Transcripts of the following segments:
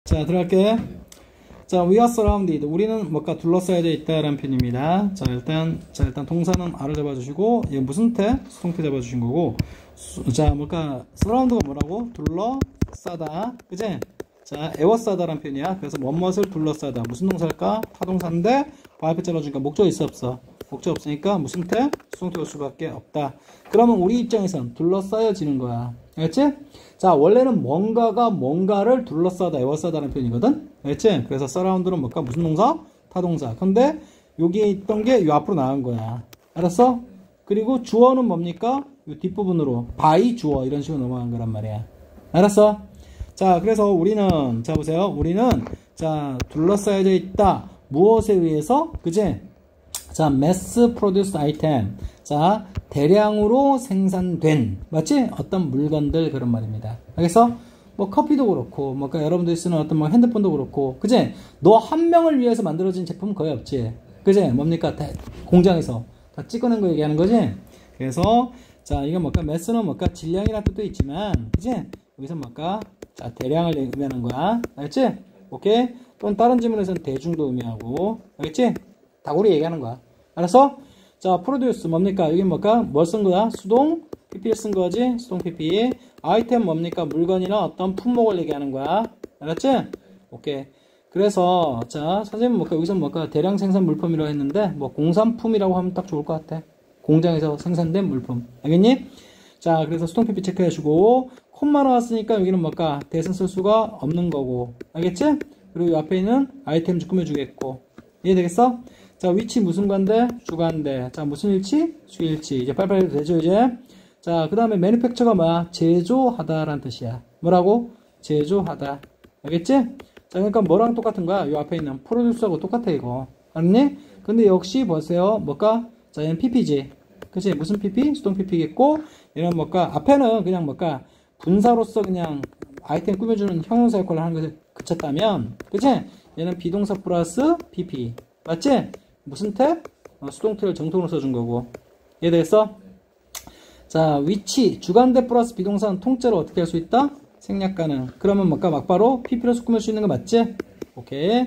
자, 들어갈게. 자, we are surrounded. 우리는 뭔가 둘러싸여져 있다라는 표현입니다. 자, 일단 동사는 R을 잡아주시고, 이게 무슨 태? 수동태 잡아주신 거고, 자, 뭔가 surround가 뭐라고? 둘러싸다. 그지? 자, 에워싸다라는 표현이야. 그래서 무엇을 둘러싸다. 무슨 동사일까? 타동사인데, 앞에 잘라주니까 목적 있어, 없어? 목적 없으니까 무슨 태? 수동태 올 수밖에 없다. 그러면 우리 입장에선 둘러싸여지는 거야. 알겠지? 자, 원래는 뭔가가 뭔가를 둘러싸다, 에워싸다라는 표현이거든? 알겠지? 그래서 surround는 뭘까? 무슨 동사? 타동사. 근데 여기에 있던 게 요 앞으로 나간 거야. 알았어? 그리고 주어는 뭡니까? 요 뒷부분으로 by 주어 이런 식으로 넘어간 거란 말이야. 알았어? 자, 그래서 우리는, 자, 보세요. 우리는, 자, 둘러싸여져 있다. 무엇에 의해서? 그지? 자, mass produced item. 자, 대량으로 생산된, 맞지? 어떤 물건들 그런 말입니다. 알겠어? 뭐 커피도 그렇고, 뭐 여러분들이 쓰는 어떤 뭐 핸드폰도 그렇고, 그지? 너 한 명을 위해서 만들어진 제품은 거의 없지. 그지? 뭡니까? 공장에서 다 찍어낸 거 얘기하는 거지? 그래서, 자, 이건 뭘까? mass는 뭘까? 질량이라는 뜻도 있지만, 그지? 여기서 뭘까? 자, 대량을 의미하는 거야. 알겠지? 오케이? 또는 다른 지문에서는 대중도 의미하고, 알겠지? 다구리 얘기하는 거야. 알았어? 자, 프로듀스 뭡니까? 여기 뭘까? 뭘 쓴 거야? 수동 PP를 쓴 거지? 수동 PP. 아이템 뭡니까? 물건이나 어떤 품목을 얘기하는 거야. 알았지? 오케이. 그래서, 자, 선생님은 뭘까? 여기서 뭘까? 대량 생산 물품이라고 했는데, 뭐, 공산품이라고 하면 딱 좋을 것 같아. 공장에서 생산된 물품. 알겠니? 자, 그래서 수동 PP 체크해주고, 콤마 나왔으니까 여기는 뭘까? 대신 쓸 수가 없는 거고. 알겠지? 그리고 이 앞에 있는 아이템 꾸며주겠고. 이해되겠어? 자, 위치 무슨 관대? 주관대. 자, 무슨 일치? 수일치. 이제 빨리빨리 되죠, 이제? 자, 그 다음에 manufacture가 뭐야? 제조하다라는 뜻이야. 뭐라고? 제조하다. 알겠지? 자, 그러니까 뭐랑 똑같은 거야? 요 앞에 있는 프로듀스하고 똑같아, 이거. 알았니? 근데 역시 보세요. 뭘까? 자, 얘는 PP지. 그치? 무슨 PP? 수동 PP겠고, 얘는 뭘까? 앞에는 그냥 뭘까? 분사로서 그냥 아이템 꾸며주는 형용사 역할을 하는 것에 그쳤다면, 그치? 얘는 비동사 플러스 PP. 맞지? 무슨 태? 수동태를 정통으로 써준 거고. 이해됐어? 자, 위치, 주관대 플러스 비동사는 통째로 어떻게 할 수 있다? 생략 가능. 그러면 뭘까? 막바로 PP로 꾸밀 수 있는 거 맞지? 오케이.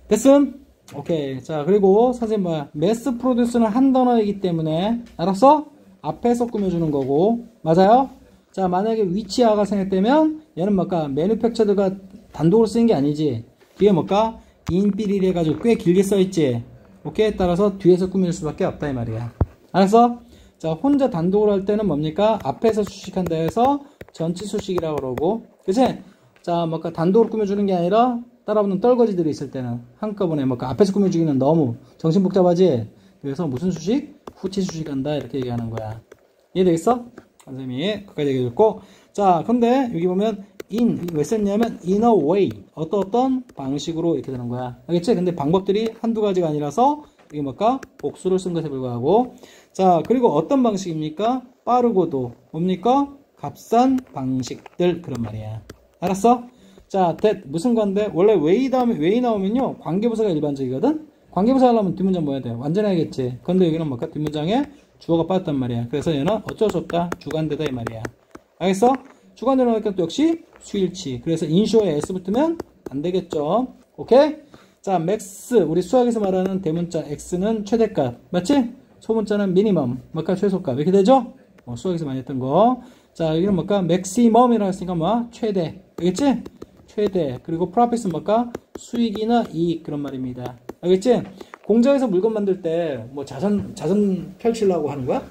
됐음? 오케이. 자, 그리고 선생님 뭐야? 매스 프로듀스는 한 단어이기 때문에, 알았어? 앞에서 꾸며주는 거고. 맞아요? 자, 만약에 위치아가 생략되면, 얘는 뭘까? 매니팩처드가 단독으로 쓰는 게 아니지. 뒤에 뭘까? 인필이래 가지고 꽤 길게 써있지. 오케이? 따라서 뒤에서 꾸밀 수밖에 없다 이 말이야. 알았어? 자, 혼자 단독으로 할 때는 뭡니까? 앞에서 수식한다 해서 전치 수식이라고 그러고, 그치? 자, 뭘까? 단독으로 꾸며주는 게 아니라 따라붙는 떨거지들이 있을 때는 한꺼번에 뭘까? 앞에서 꾸며주기는 너무 정신복잡하지? 그래서 무슨 수식? 후치 수식한다 이렇게 얘기하는 거야. 이해되겠어? 선생님이 그까지 얘기해줬고, 자, 근데 여기 보면 왜 썼냐면 in a way 어떤 방식으로 이렇게 되는 거야. 알겠지? 근데 방법들이 한두 가지가 아니라서 이게 뭘까? 복수를 쓴 것에 불과하고. 자, 그리고 어떤 방식입니까? 빠르고도 뭡니까? 값싼 방식들 그런 말이야. 알았어? 자, 무슨 관대? 원래 way 다음에 way 나오면요 관계부사가 일반적이거든. 관계부사 하려면 뒷문장 뭐 해야 돼? 완전히 해야겠지. 근데 여기는 뭘까? 뒷문장에 주어가 빠졌단 말이야. 그래서 얘는 어쩔 수 없다. 주관대다 이 말이야. 알겠어? 주관대로 하니까 또 역시 수일치. 그래서 인쇼에 S 붙으면 안 되겠죠. 오케이? 자, 맥스. 우리 수학에서 말하는 대문자 X는 최대값. 맞지? 소문자는 미니멈. 뭘까? 최소값. 이렇게 되죠? 수학에서 많이 했던 거. 자, 여기는 뭘까? 맥시멈이라고 했으니까 뭐? 최대. 알겠지? 최대. 그리고 프로핏은 뭘까? 수익이나 이익. 그런 말입니다. 알겠지? 공장에서 물건 만들 때 뭐 자선 펼치려고 하는 거야?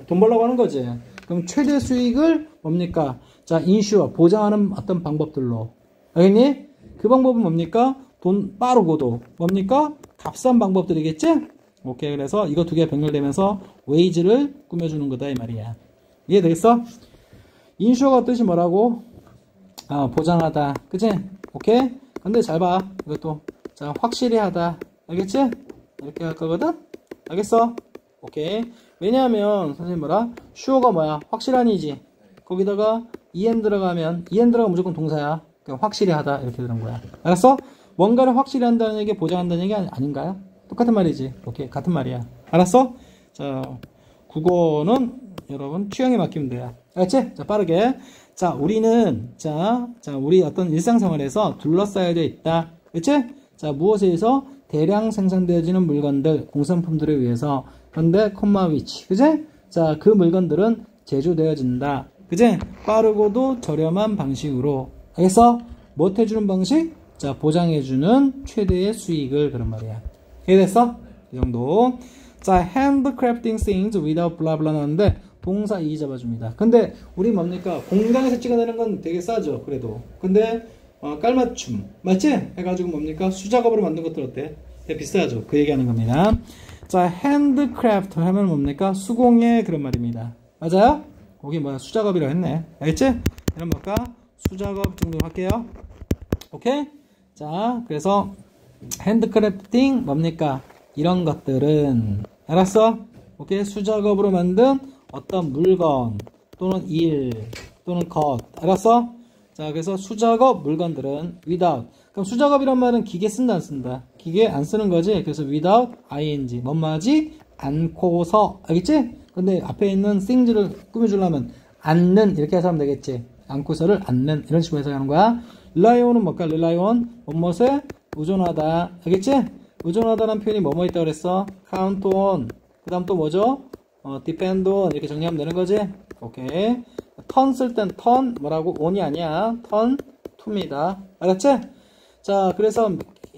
돈 벌려고 하는 거지. 그럼 최대 수익을 뭡니까? 자, 인슈어, 보장하는 어떤 방법들로. 알겠니? 그 방법은 뭡니까? 돈 빠르고도. 뭡니까? 값싼 방법들이겠지? 오케이. 그래서 이거 두 개 병렬되면서 웨이지를 꾸며주는 거다, 이 말이야. 이해되겠어? 인슈어가 뜻이 뭐라고? 보장하다. 그치? 오케이? 근데 잘 봐. 이것도. 자, 확실히 하다. 알겠지? 이렇게 할 거거든? 알겠어? 오케이. 왜냐하면, 선생님 뭐라? 슈어가 뭐야? 확실한이지. 거기다가 en 들어가면 en들어가 무조건 동사야. 그러니까 확실히 하다 이렇게 되는 거야. 알았어? 뭔가를 확실히 한다는 얘기 보장한다는 얘기 아닌가요? 똑같은 말이지. 오케이, 같은 말이야. 알았어? 자, 국어는 여러분 취향에 맡기면 돼요. 알았지? 자, 빠르게. 자, 우리는, 우리 어떤 일상생활에서 둘러싸여져 있다. 그치? 자, 무엇에 의해서 대량 생산되어지는 물건들, 공산품들에 의해서. 그런데, 콤마 위치. 그치? 자, 그 물건들은 제조되어진다. 그치? 빠르고도 저렴한 방식으로. 알겠어? 뭐 해주는 방식? 자, 보장해주는 최대의 수익을, 그런 말이야. 이해됐어? 이 정도. 자, handcrafting things without blah blah 나오는데, 동사 이 잡아줍니다. 근데, 우리 뭡니까? 공장에서 찍어내는 건 되게 싸죠, 그래도. 근데, 깔맞춤. 맞지? 해가지고 뭡니까? 수작업으로 만든 것들 어때? 되게 비싸죠. 그 얘기하는 겁니다. 자, handcraft 하면 뭡니까? 수공예 그런 말입니다. 맞아요? 거기 뭐야? 수작업이라고 했네. 알겠지? 이런 뭘까? 수작업 정도 할게요. 오케이? 자, 그래서 핸드크래프팅 뭡니까? 이런 것들은 알았어? 오케이? 수작업으로 만든 어떤 물건 또는 일 또는 것 알았어? 자, 그래서 수작업 물건들은 without. 그럼 수작업이란 말은 기계 쓴다 안 쓴다? 기계 안 쓰는 거지. 그래서 without ing 뭐뭐하지? 않고서 알겠지? 근데 앞에 있는 things를 꾸며주려면 않는 이렇게 해서 하면 되겠지. 않고서를 않는 이런 식으로 해석하는 거야. rely on은 뭘까? rely on 뭐뭐에 의존하다. 알겠지? 의존하다라는 표현이 뭐뭐 있다고 그랬어? count on. 그 다음 또 뭐죠? depend on. 이렇게 정리하면 되는 거지? 오케이. turn 쓸 땐 turn 뭐라고? on이 아니야. turn to입니다. 알았지? 자, 그래서,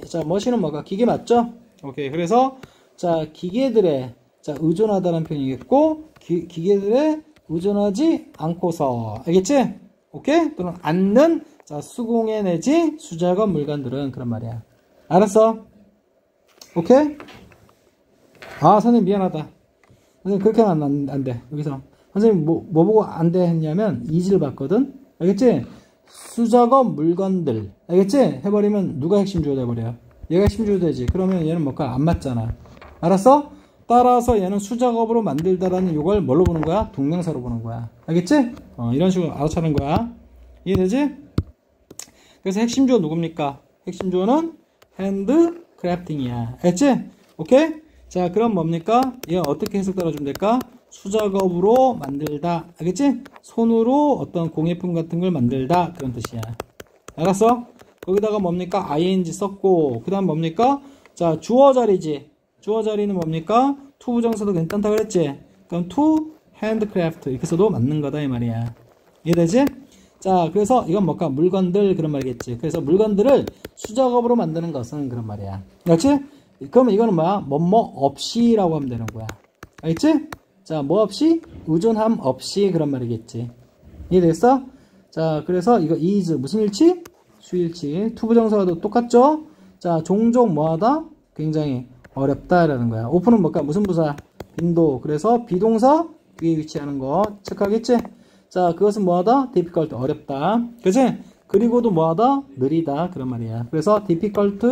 자, 머신은 뭐가? 기계 맞죠? 오케이. 그래서, 자, 기계들의, 자, 의존하다라는 표현이겠고, 기계들의 의존하지 않고서. 알겠지? 오케이? 또는 않는, 자, 수공예 내지 수작업 물건들은 그런 말이야. 알았어? 오케이? 아, 선생님 미안하다. 선생님 그렇게 하면 안 돼. 여기서. 선생님 뭐 보고 안 돼 했냐면 이지를 봤거든? 알겠지? 수작업 물건들. 알겠지? 해버리면 누가 핵심 주어져 버려요? 얘가 핵심 주어야 되지. 그러면 얘는 뭘까? 안 맞잖아. 알았어? 따라서 얘는 수작업으로 만들다라는 요걸 뭘로 보는 거야? 동명사로 보는 거야. 알겠지? 이런 식으로 알아차는 거야. 이해되지? 그래서 핵심 주어 누굽니까? 핵심 주어는 핸드크래프팅이야. 알겠지? 오케이? 자, 그럼 뭡니까? 얘 어떻게 해석 따라주면 될까? 수작업으로 만들다. 알겠지? 손으로 어떤 공예품 같은 걸 만들다. 그런 뜻이야. 알았어? 거기다가 뭡니까? ing 썼고, 그 다음 뭡니까? 자, 주어 자리지. 주어 자리는 뭡니까? to 부정사도 괜찮다 그랬지? 그럼 to handcraft. 이렇게 써도 맞는 거다, 이 말이야. 이해되지? 자, 그래서 이건 뭘까? 물건들 그런 말이겠지. 그래서 물건들을 수작업으로 만드는 것은 그런 말이야. 그렇지? 그러면 이거는 뭐야? 뭐뭐 없이라고 하면 되는 거야. 알겠지? 자, 뭐 없이? 의존함 없이 그런 말이겠지. 이해됐어? 자, 그래서 이거 is 무슨 일치? 수일치. 투부정사와도 똑같죠? 자, 종종 뭐하다? 굉장히 어렵다라는 거야. 오픈은 뭘까? 무슨 부사? 빈도. 그래서 비동사 위에 위치하는 거 체크하겠지? 자, 그것은 뭐하다? difficult 어렵다. 그치? 그리고도 뭐하다? 느리다 그런 말이야. 그래서 difficult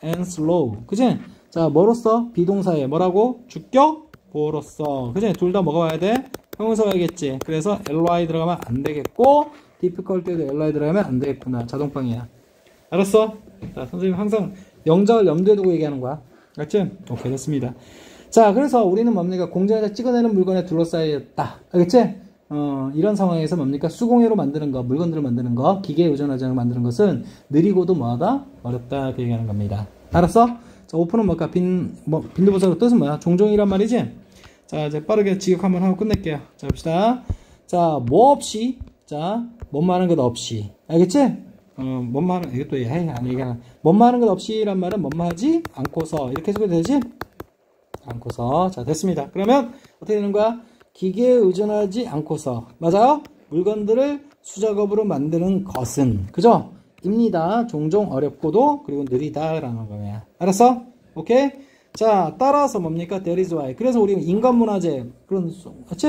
and slow. 그치? 자, 뭐로써? 비동사에 뭐라고? 주격 보로써. 그치? 둘 다 뭐가 와야 돼? 형용사가 와야겠지. 그래서 ly 들어가면 안 되겠고 difficult에도 ly 들어가면 안 되겠구나. 자동방이야. 알았어? 자, 선생님 항상 영작을 염두에 두고 얘기하는 거야. 알겠지? 오케이, 됐습니다. 자, 그래서 우리는 뭡니까? 공장에서 찍어내는 물건에 둘러싸였다. 알겠지? 이런 상황에서 뭡니까? 수공예로 만드는 거, 물건들을 만드는 거, 기계에 의존하지 않고 만드는 것은 느리고도 뭐하다? 어렵다. 그 얘기하는 겁니다. 알았어? 자, 오픈은 뭘까? 빈도부사로 뜻은 뭐야? 종종이란 말이지? 자, 이제 빠르게 지격 한번 하고 끝낼게요. 자, 봅시다. 자, 뭐 없이? 자, 뭐뭐 하는 것 없이. 알겠지? 뭐뭐 하는, 이것도 얘기하는. 뭐뭐 하는 것 없이란 말은 뭐뭐 하지? 않고서. 이렇게 해석이 되지? 않고서. 자, 됐습니다. 그러면 어떻게 되는 거야? 기계에 의존하지 않고서. 맞아요? 물건들을 수작업으로 만드는 것은. 그죠? 입니다. 종종 어렵고도 그리고 느리다라는 거야. 알았어? 오케이? 자, 따라서 뭡니까? That is why. 그래서 우리 인간문화재 그런 맞지?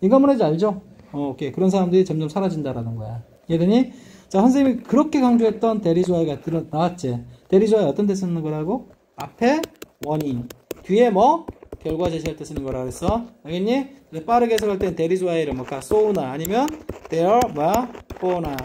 인간문화재 알죠? 오케이. 그런 사람들이 점점 사라진다라는 거야. 이해되니? 자, 선생님이 그렇게 강조했던 that is why가 나왔지. that is why 어떤 데 쓰는 거라고? 앞에 원인, 뒤에 뭐? 결과 제시할 때 쓰는 거라고 했어. 알겠니? 빠르게 해석할 땐 that is why를 뭘까? so나 아니면 there 뭐야? for나.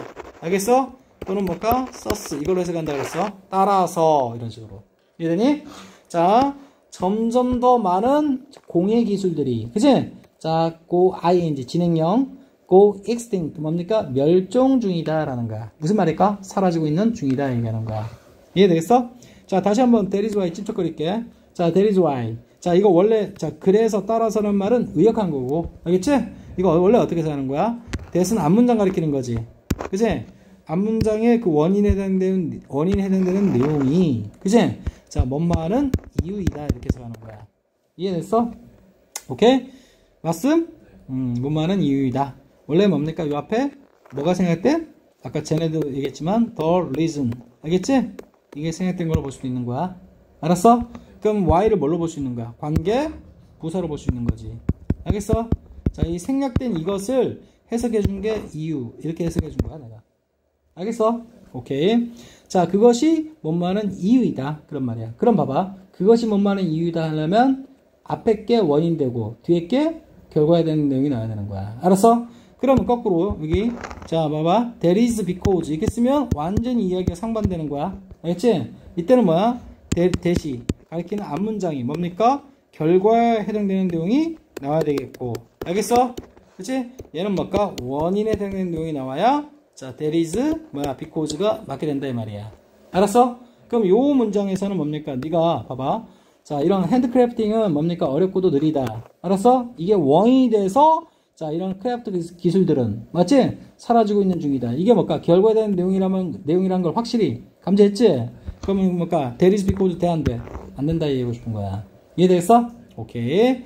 알겠어? 또는 뭘까? thus 이걸로 해석한다고 했어. 따라서 이런 식으로. 이해되니? 자, 점점 더 많은 공예 기술들이, 그치? 자, 고 ing 진행형, go extinct 뭡니까? 멸종 중이다 라는 거야. 무슨 말일까? 사라지고 있는 중이다 얘기하는 거야. 이해되겠어? 자, 다시 한번 that is why 찝쩍거릴게. 자, that is why. 자, 이거 원래 자 그래서 따라서는 말은 의역한 거고, 알겠지? 이거 원래 어떻게 하는 거야? that은 앞문장 가리키는 거지, 그치? 앞문장의 그 원인에 해당되는 내용이, 그치? 자, 뭔 말은 이유이다 이렇게 해석하는 거야. 이해됐어? 오케이? 맞음? 뭔 말은 이유이다. 원래 뭡니까? 요 앞에 뭐가 생략돼? 아까 쟤네도 얘기했지만 the reason, 알겠지? 이게 생략된 걸로 볼 수도 있는 거야. 알았어? 그럼 why를 뭘로 볼 수 있는 거야? 관계, 부사로 볼 수 있는 거지. 알겠어? 자, 이 생략된 이것을 해석해 준 게 이유, 이렇게 해석해 준 거야 내가. 알겠어? 오케이. 자, 그것이 뭔 말은 이유이다 그런 말이야. 그럼 봐봐, 그것이 뭔 말은 이유이다 하려면 앞에 게 원인 되고 뒤에 게 결과에 되는 내용이 나와야 되는 거야. 알았어? 그러면 거꾸로 여기 자 봐봐, that is because 이렇게 쓰면 완전히 이야기가 상반되는 거야. 알겠지? 이때는 뭐야? 대시 가리키는 앞문장이 뭡니까? 결과에 해당되는 내용이 나와야 되겠고, 알겠어? 그치? 얘는 뭘까? 원인에 해당되는 내용이 나와야 자 that is 뭐야? because가 맞게 된다 이 말이야. 알았어? 그럼 요 문장에서는 뭡니까? 네가 봐봐, 자 이런 핸드크래프팅은 뭡니까? 어렵고도 느리다. 알았어? 이게 원인이 돼서 자 이런 크래프트 기술들은 맞지? 사라지고 있는 중이다. 이게 뭘까? 결과에 대한 내용이란 걸 확실히 감지했지? 그러면 뭘까? that is because 돼 안 돼? 안 된다 얘기하고 싶은 거야. 이해됐어? 오케이.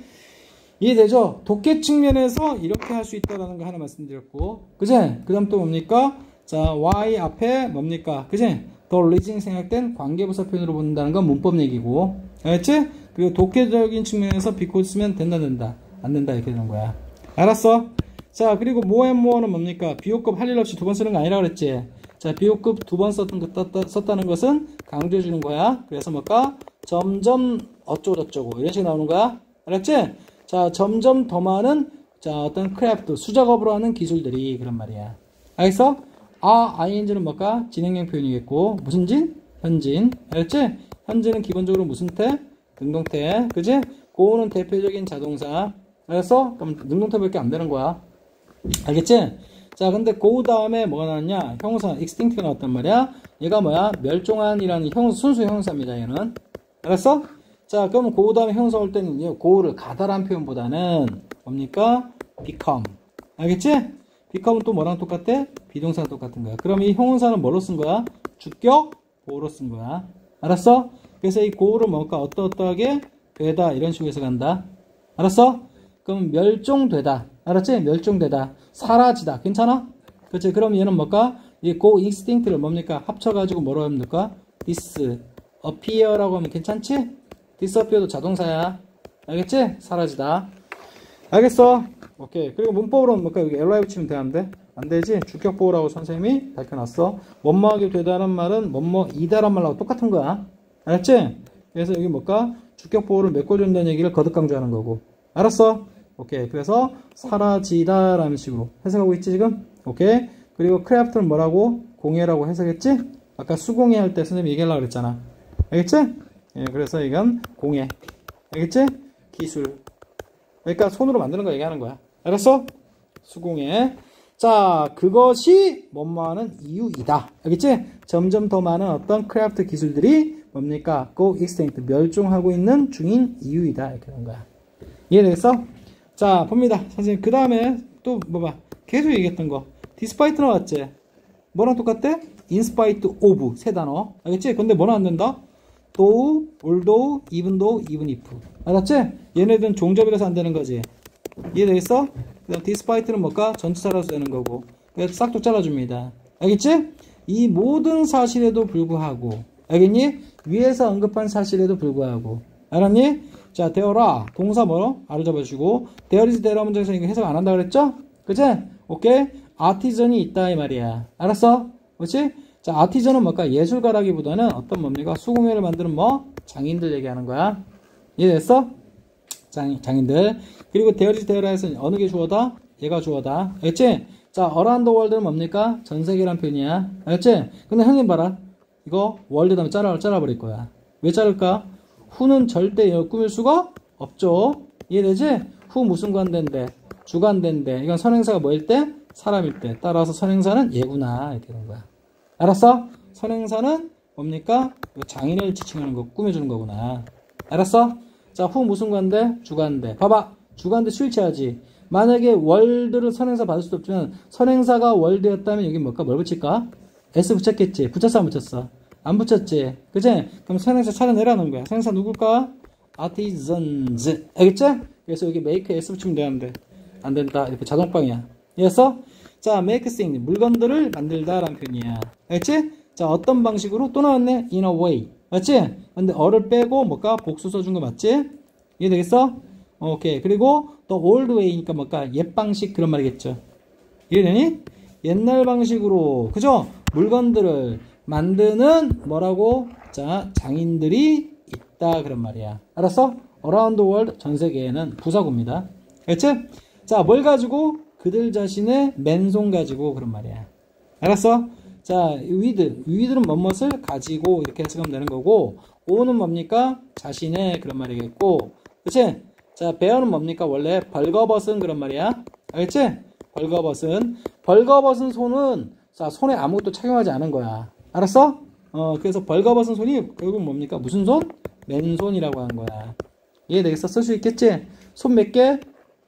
이해되죠? 독해 측면에서 이렇게 할 수 있다라는 거 하나 말씀드렸고, 그제? 그 다음 또 뭡니까? 자, why 앞에 뭡니까? 그제? the reason 생략된 관계부사 표현으로 본다는 건 문법 얘기고, 알겠지? 그리고 독해적인 측면에서 because 쓰면 된다, 안 된다, 이렇게 되는 거야. 알았어? 자, 그리고 more and more는 뭡니까? 비호급 할 일 없이 두 번 쓰는 거 아니라 그랬지? 자, 비호급 두 번 썼다는 것은 강조해 주는 거야. 그래서 뭘까? 점점 어쩌고저쩌고 이런 식으로 나오는 거야. 알았지? 자, 점점 더 많은 자 어떤 크래프트 수작업으로 하는 기술들이 그런 말이야. 알겠어? ing는 뭘까? 진행형 표현이겠고, 무슨 진? 현진. 알겠지? 현진은 기본적으로 무슨 태? 능동태. 그지? go는 대표적인 자동사. 알겠어? 그럼 능동태밖에 안 되는 거야. 알겠지? 자, 근데 go 다음에 뭐가 나왔냐? 형용사 extinct가 나왔단 말이야. 얘가 뭐야? 멸종한이라는 순수 형용사입니다. 얘는. 알았어? 자, 그럼 go 다음에 형용사 올 때는 go를 가다란 표현보다는 뭡니까? become. 알겠지? become은 또 뭐랑 똑같아? 비동사랑 똑같은 거야. 그럼 이 형용사는 뭐로 쓴 거야? 주격 보호로 쓴 거야. 알았어? 그래서 이 go를 뭘까? 어떠하게 되다 이런 식으로 해서 간다. 알았어? 그럼 멸종되다. 알았지? 멸종되다. 사라지다. 괜찮아? 그렇지? 그럼 얘는 뭘까? 이 go extinct를 뭡니까? 합쳐가지고 뭐로 하면 될까? disappear라고 하면 괜찮지? disappear도 자동사야. 알겠지? 사라지다. 알겠어? 오케이. 그리고 문법으로는 뭘까? 여기 ly 붙이면 되는데? 안 되지? 주격보호라고 선생님이 밝혀놨어. 뭐뭐하게 되다는 말은 뭐뭐이다란 말하고 똑같은 거야. 알았지? 그래서 여기 뭘까? 주격보호를 메꿔준다는 얘기를 거듭 강조하는 거고. 알았어? 오케이. 그래서 사라지다 라는 식으로 해석하고 있지 지금? 오케이. 그리고 크래프트는 뭐라고? 공예라고 해석했지? 아까 수공예 할 때 선생님이 얘기하려고 그랬잖아. 알겠지? 예, 그래서 이건 공예. 알겠지? 기술. 그러니까 손으로 만드는 거 얘기하는 거야. 알았어? 수공예. 자, 그것이 뭐뭐하는 이유이다. 알겠지? 점점 더 많은 어떤 크래프트 기술들이 뭡니까? go extinct. 멸종하고 있는 중인 이유이다. 이렇게 하는 거야. 이해되겠어? 자, 봅니다. 선생님, 그 다음에 또 뭐봐. 계속 얘기했던 거. despite 나왔지? 뭐랑 똑같대? in spite of. 세 단어. 알겠지? 근데 뭐는 안 된다? though, although, even though, even if. 알았지? 얘네들은 종접이라서 안 되는 거지. 이해되겠어? 그 다음 despite는 뭘까? 전치사라서 되는 거고. 그래서 싹둑 잘라줍니다. 알겠지? 이 모든 사실에도 불구하고. 알겠니? 위에서 언급한 사실에도 불구하고. 알았니? 자, 되어라. 동사 뭐로? 아를 잡아주고. there is there 문장에서 이거 해석 안 한다 그랬죠? 그치? 오케이? 아티전이 있다 이 말이야. 알았어? 그렇지? 자, 아티전은 뭘까? 예술가라기보다는 어떤 뭡니까? 수공예를 만드는 뭐? 장인들 얘기하는 거야. 이해됐어? 장인들. 그리고 there is there에서 어느 게 주어다? 얘가 주어다. 알겠지? 자, around the world는 뭡니까? 전 세계란 표현이야. 알겠지? 근데 형님 봐라. 이거 월드 다음에 잘라버릴 거야. 왜 자를까? who는 절대 꾸밀 수가 없죠. 이해되지? who 무슨 관대인데? 주관대인데 이건 선행사가 뭐일 때? 사람일 때. 따라서 선행사는 얘구나 이렇게 되는 거야. 알았어? 선행사는 뭡니까? 장인을 지칭하는 거, 꾸며주는 거구나. 알았어? 자, 후 무슨 관대? 주관대. 봐봐. 주관대 스위치하지. 만약에 월드를 선행사 받을 수도 없지만 선행사가 월드였다면 여기 뭘까? 뭘 붙일까? S 붙였겠지. 붙였어 안 붙였어? 안 붙였지. 그치? 그럼 선행사 찾아내라는 거야. 선행사 누굴까? artisans. 알겠지? 그래서 여기 make S 붙이면 되는데 안 된다. 이렇게 자동방이야. 이해했어? 자, make things. 물건들을 만들다 라는 표현이야. 알겠지? 자, 어떤 방식으로? 또 나왔네. in a way. 맞지? 근데 어를 빼고 뭘까? 복수 써준 거 맞지? 이해되겠어? 오케이. 그리고 또 old way니까 뭘까? 옛 방식 그런 말이겠죠. 이해되니? 옛날 방식으로 그죠? 물건들을 만드는 뭐라고? 자, 장인들이 있다 그런 말이야. 알았어? around the world 전 세계에는 부사구입니다. 알겠지? 자, 뭘 가지고? 그들 자신의 맨손 가지고 그런 말이야. 알았어? 자, with는 뭐뭇을 가지고 이렇게 해석하면 되는 거고 o는 뭡니까? 자신의 그런 말이겠고 그치? 자, bear는 뭡니까? 원래 벌거벗은 그런 말이야. 알겠지? 벌거벗은 손은 자, 손에 아무것도 착용하지 않은 거야. 알았어? 그래서 벌거벗은 손이 결국 뭡니까? 무슨 손? 맨손이라고 하는 거야. 이해되겠어? 쓸 수 있겠지? 손 몇 개?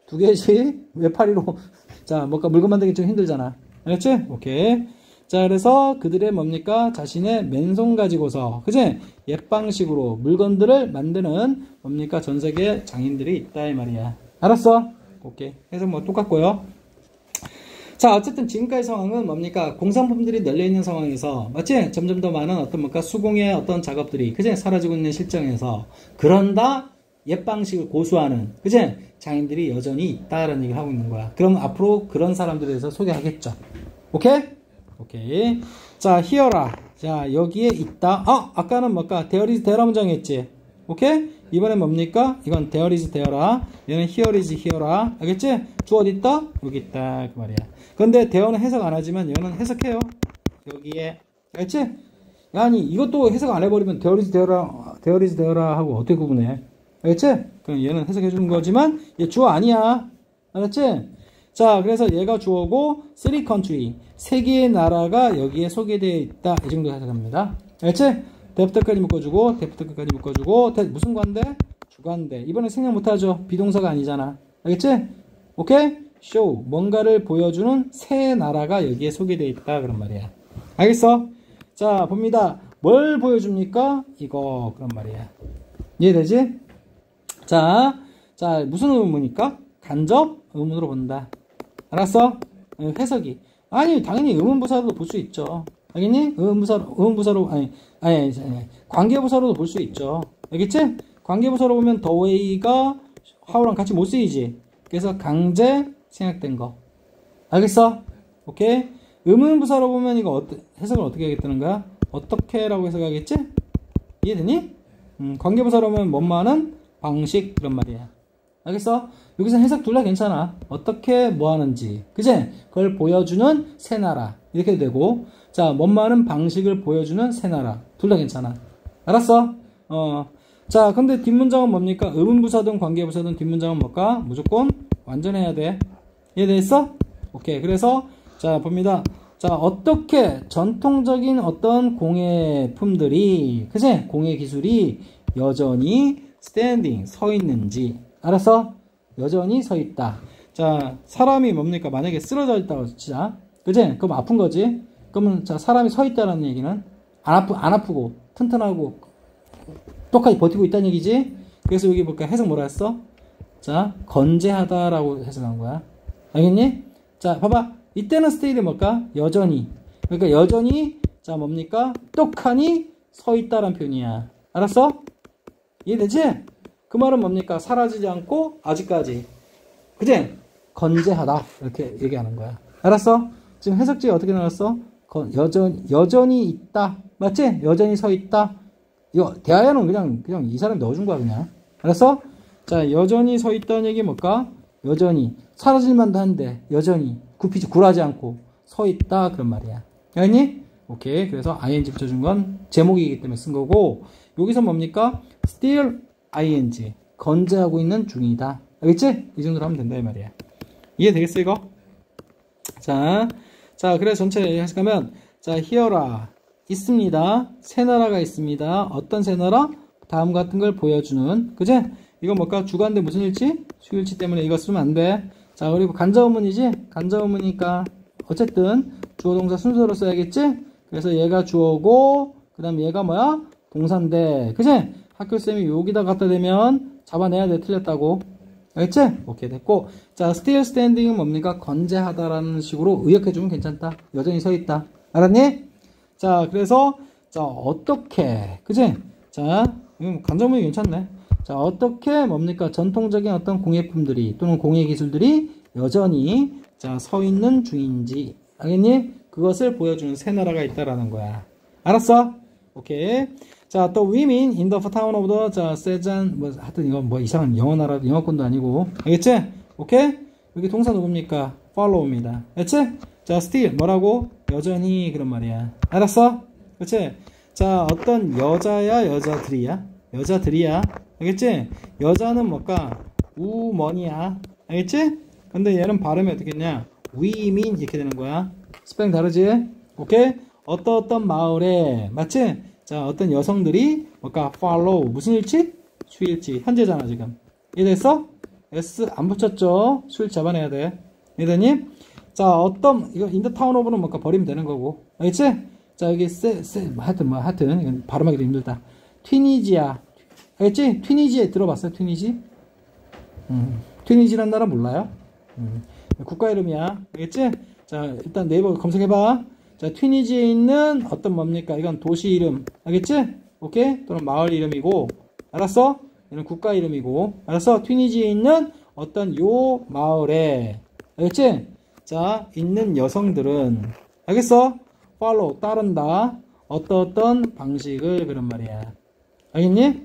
2개씩? 외파리로. 자, 뭔가 물건 만들기 좀 힘들잖아. 알겠지? 오케이. 자, 그래서 그들의 뭡니까? 자신의 맨손 가지고서, 그치? 옛 방식으로 물건들을 만드는 뭡니까? 전 세계 장인들이 있다, 이 말이야. 알았어? 오케이. 해석 뭐 똑같고요. 자, 어쨌든 지금까지 상황은 뭡니까? 공산품들이 널려있는 상황에서, 맞지? 점점 더 많은 어떤 뭔가 수공의 어떤 작업들이, 그치? 사라지고 있는 실정에서, 그런다? 옛 방식을 고수하는, 그치? 장인들이 여전히 있다라는 얘기를 하고 있는 거야. 그럼 앞으로 그런 사람들에 대해서 소개하겠죠. 오케이? 오케이. 자, here라. 자, 여기에 있다. 아까는 뭘까? there is there라 문장 했지. 오케이? 이번엔 뭡니까? 이건 there is there라. 얘는 here is here라. 알겠지? 주 어디 있다? 여기 있다. 그 말이야. 근데 there는 해석 안 하지만 얘는 해석해요. 여기에. 알겠지? 아니, 이것도 해석 안 해버리면 there is there라 하고 어떻게 구분해? 알겠지? 그럼 얘는 해석해 주는 거지만 얘 주어 아니야. 알았지? 자, 그래서 얘가 주어고 3 country, 3개의 나라가 여기에 소개되어 있다. 이 정도 해석합니다. 알겠지? 대부터까지 묶어주고 대부터까지 묶어주고 무슨 관대? 주관대. 이번에 생략 못하죠. 비동사가 아니잖아. 알겠지? 오케이? show, 뭔가를 보여주는 세 나라가 여기에 소개되어 있다. 그런 말이야. 알겠어? 자, 봅니다. 뭘 보여줍니까? 이거 그런 말이야. 이해되지? 자, 무슨 의문입니까? 간접 의문으로 본다. 알았어? 해석이. 아니, 당연히 의문부사로도 볼 수 있죠. 알겠니? 의문부사로, 관계부사로도 볼 수 있죠. 알겠지? 관계부사로 보면 the way가 how랑 같이 못 쓰이지. 그래서 강제 생략된 거. 알겠어? 오케이? 의문부사로 보면 이거 해석을 어떻게 하겠다는 거야? 어떻게라고 해석하겠지? 이해되니? 관계부사로 보면 뭐뭐하는 방식 그런 말이야. 알겠어? 여기서 해석 둘 다 괜찮아. 어떻게 뭐 하는지. 그치? 그걸 보여주는 새 나라. 이렇게 되고. 자, 뭐뭐하는 방식을 보여주는 새 나라. 둘 다 괜찮아. 알았어? 자, 근데 뒷문장은 뭡니까? 의문부사든 관계부사든 뒷문장은 뭘까? 무조건 완전해야 돼. 이해됐어? 오케이. 그래서, 자, 봅니다. 자, 어떻게 전통적인 어떤 공예품들이, 그치? 공예 기술이 여전히 standing, 서 있는지. 알았어? 여전히 서 있다. 자, 사람이 뭡니까? 만약에 쓰러져 있다고 치자. 그치? 그럼 아픈 거지? 그러면, 자, 사람이 서 있다는 얘기는 안 아프고, 튼튼하고, 똑같이 버티고 있다는 얘기지? 그래서 여기 볼까? 해석 뭐라 했어? 자, 건재하다라고 해석한 거야. 알겠니? 자, 봐봐. 이때는 스테이를 뭘까? 여전히. 그러니까 여전히, 자, 뭡니까? 똑하니 서 있다라는 표현이야. 알았어? 이해되지? 그 말은 뭡니까? 사라지지 않고 아직까지. 그치? 건재하다. 이렇게 얘기하는 거야. 알았어? 지금 해석지에 어떻게 나왔어? 여전히 있다. 맞지? 여전히 서 있다. 이거 대하야는 그냥 이 사람이 넣어준 거야 그냥. 알았어? 자, 여전히 서 있다는 얘기 뭘까? 여전히 사라질만도 한데 여전히 굴하지 않고 서 있다 그런 말이야. 알겠니? 오케이. 그래서 ing 붙여준 건 제목이기 때문에 쓴 거고 여기서 뭡니까? still ing 건재하고 있는 중이다. 알겠지? 이 정도로 하면 된다 이 말이야. 이해되겠어, 이거? 자, 그래서 전체 하시면, 자, 히어라. 있습니다. 세 나라가 있습니다. 어떤 세 나라? 다음 같은 걸 보여주는. 그지? 이거 뭘까? 주관대 무슨 일치? 수일치 때문에 이거 쓰면 안 돼. 자, 그리고 간접어문이지? 간접어문이니까, 어쨌든, 주어 동사 순서로 써야겠지? 그래서 얘가 주어고, 그 다음 얘가 뭐야? 동사인데. 그지? 학교쌤이 여기다 갖다 대면 잡아내야 돼. 틀렸다고. 알겠지? 오케이, 됐고. 자, still standing은 뭡니까? 건재하다라는 식으로 의역해주면 괜찮다. 여전히 서 있다. 알았니? 자, 그래서, 자, 어떻게, 그지? 자, 간접문이 괜찮네. 자, 어떻게 뭡니까? 전통적인 어떤 공예품들이 또는 공예기술들이 여전히, 자, 서 있는 중인지. 알겠니? 그것을 보여주는 세 나라가 있다라는 거야. 알았어? 오케이. 자, 또 women in the town of the, 자, 세잔, 뭐, 하여튼 이건 뭐 이상한 영어 나라, 영어권도 아니고. 알겠지? 오케이? 여기 동사 누굽니까? follow입니다. 알겠지? 자, still, 뭐라고? 여전히, 그런 말이야. 알았어? 그치? 자, 어떤 여자야, 여자들이야? 여자들이야. 알겠지? 여자는 뭘까? 우먼이야. 알겠지? 근데 얘는 발음이 어떻게 했냐? women, 이렇게 되는 거야. 스펠링 다르지? 오케이? 어떤 마을에, 맞지? 자, 어떤 여성들이 뭘까? follow. 무슨 일치? 수일치. 현재잖아, 지금. 이해됐어? S 안 붙였죠? 수일치 잡아내야 돼. 이해되니? 자, 이거 in the town of는 뭘까? 버리면 되는 거고. 알겠지? 자, 여기 하여튼, 이건 발음하기도 힘들다. 튀니지야. 알겠지? 튀니지에 들어봤어요? 튀니지? 튀니지란 나라 몰라요? 국가 이름이야. 알겠지? 자, 일단 네이버 검색해봐. 자, 튀니지에 있는 어떤 뭡니까? 이건 도시 이름. 알겠지? 오케이? 또는 마을 이름이고. 알았어? 이건 국가 이름이고. 알았어? 튀니지에 있는 어떤 요 마을에. 알겠지? 자, 있는 여성들은. 알겠어? follow, 따른다. 어떤 방식을, 그런 말이야. 알겠니?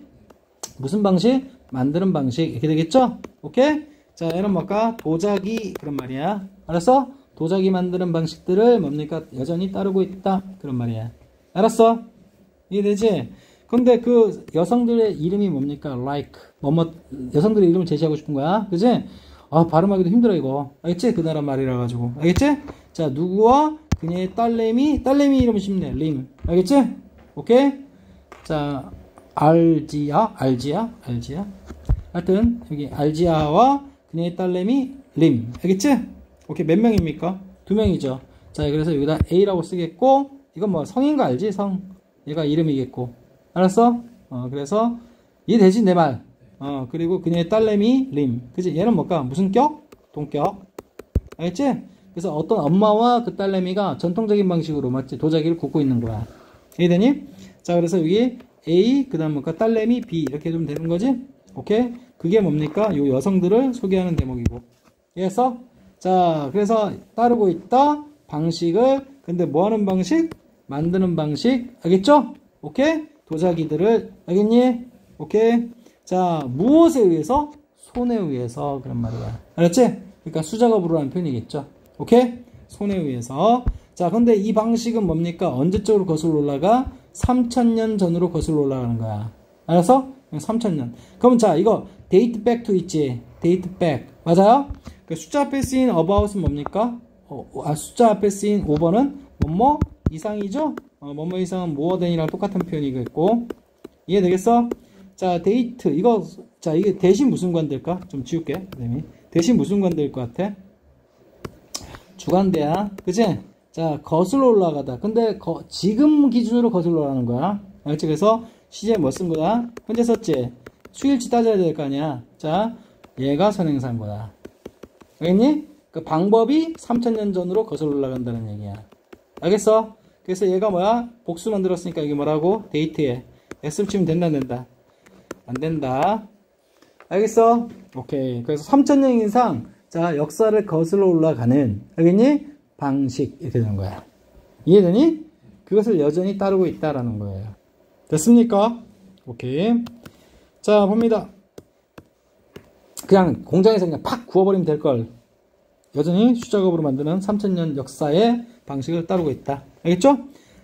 무슨 방식? 만드는 방식. 이렇게 되겠죠? 오케이? 자, 얘는 뭘까? 도자기, 그런 말이야. 알았어? 도자기 만드는 방식들을 뭡니까? 여전히 따르고 있다. 그런 말이야. 알았어? 이해되지? 근데 그 여성들의 이름이 뭡니까? like, 여성들의 이름을 제시하고 싶은 거야. 그지? 아, 발음하기도 힘들어, 이거. 알겠지? 그 나라 말이라 가지고. 알겠지? 자, 누구와 그녀의 딸내미 이름은 쉽네. 림. 알겠지? 오케이? 자, 알지야? 하여튼, 여기 알지아와 그녀의 딸내미 림. 알겠지? 오케이, 몇 명입니까? 2명이죠. 자, 그래서 여기다 A라고 쓰겠고, 이건 뭐 성인 거 알지? 성. 얘가 이름이겠고. 알았어? 그래서, 이해되지? 내 말. 그리고 그녀의 딸내미 림. 그치? 얘는 뭘까? 무슨 격? 동격. 알겠지? 그래서 어떤 엄마와 그 딸내미가 전통적인 방식으로, 맞지? 도자기를 굽고 있는 거야. 이해되니? 자, 그래서 여기 A, 그 다음 뭘까? 딸내미 B. 이렇게 해주면 되는 거지? 오케이? 그게 뭡니까? 요 여성들을 소개하는 대목이고. 이해했어? 자, 그래서 따르고 있다. 방식을. 근데 뭐 하는 방식? 만드는 방식. 알겠죠? 오케이? 도자기들을. 알겠니? 오케이? 자, 무엇에 의해서? 손에 의해서. 그런 말이야. 알았지? 그러니까 수작업으로 하는 표현이겠죠. 오케이? 손에 의해서. 자, 근데 이 방식은 뭡니까? 언제적으로 거슬러 올라가? 3000년 전으로 거슬러 올라가는 거야. 알았어? 3000년. 그럼 자, 이거 date back to 있지? date back. 맞아요? 그 숫자 앞에 쓰인 about은 뭡니까? 숫자 앞에 쓰인 over는 뭐뭐 이상이죠? 뭐뭐 이상은 more than이랑 똑같은 표현이겠고. 이해되겠어? 자, date. 이게 대신 무슨 관대일까? 좀 지울게. 대신 무슨 관대일 것 같아? 주관대야. 그치? 자, 거슬러 올라가다. 근데 지금 기준으로 거슬러 올라가는 거야. 알지? 그래서 시제 뭐 쓴 거야? 현재 썼지? 수일치 따져야 될 거 아니야. 자, 얘가 선행사인 거야. 알겠니? 그 방법이 3000년 전으로 거슬러 올라간다는 얘기야. 알겠어? 그래서 얘가 뭐야? 복수 만들었으니까 이게 뭐라고? 데이트에 S를 치면 된다, 안 된다? 안 된다. 알겠어? 오케이. 그래서 3000년 이상, 자, 역사를 거슬러 올라가는, 알겠니? 방식. 이렇게 되는 거야. 이해되니? 그것을 여전히 따르고 있다라는 거예요. 됐습니까? 오케이. 자, 봅니다. 그냥 공장에서 그냥 팍 구워버리면 될걸. 여전히 수작업으로 만드는 3000년 역사의 방식을 따르고 있다. 알겠죠?